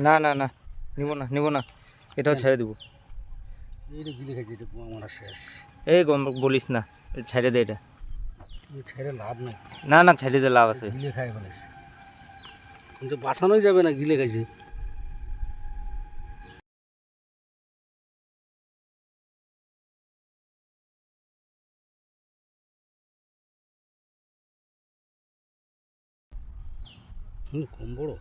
না না না, নিব না, এটাও ছেড়ে দেবো। এই বলিস না, ছেড়ে দে এটা। লাভ নাই। না না, ছেড়ে দে, লাভ আছে। গিলে খাই ফেলেছে, কিন্তু বাঁচানোই যাবে না, গিলে খাইছে। কম বড়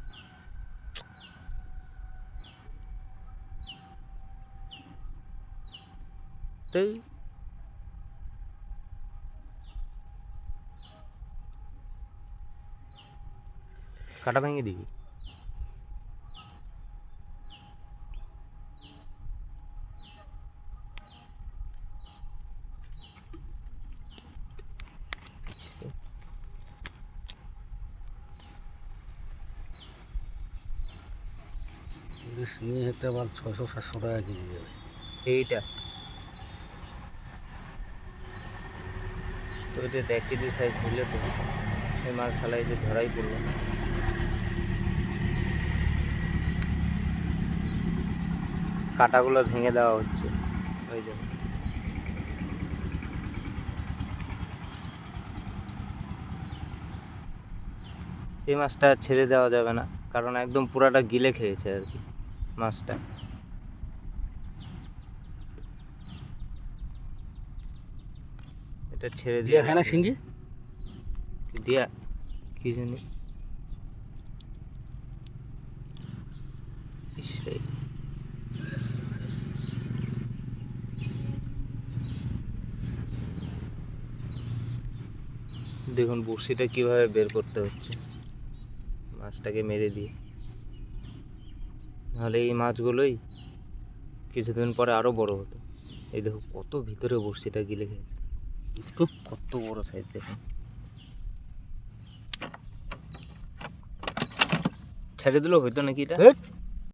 কাটা ভেঙে দিবি। নিয়ে হেঁটে আবার 600-700 টাকা কেজি যাবে এইটা তো, এটা দেখ কেজি সাইজ হলে তো এই মাছ ছালাই যে ধরাই পড়লো। কাটাগুলো ভেঙে দেওয়া হচ্ছে ওই জন্য। এই মাছটা ছেড়ে দেওয়া যাবে না, কারণ একদম পুরাটা গিলে খেয়েছে আর কি মাছটা। এটা ছেড়ে দিয়ে খায় না শিঙ্গি দিয়া কি জানি। দেখুন বড়শিটা কিভাবে বের করতে হচ্ছে মাছটাকে মেরে দিয়ে, নাহলে এই মাছগুলোই কিছুদিন পরে আরো বড় হতো। এই দেখো কত ভিতরে বড়শিটা গিলে খেয়েছে, কত বড় সাইজ দেখুন। ছেড়ে দিলেও হইতো নাকি এটা।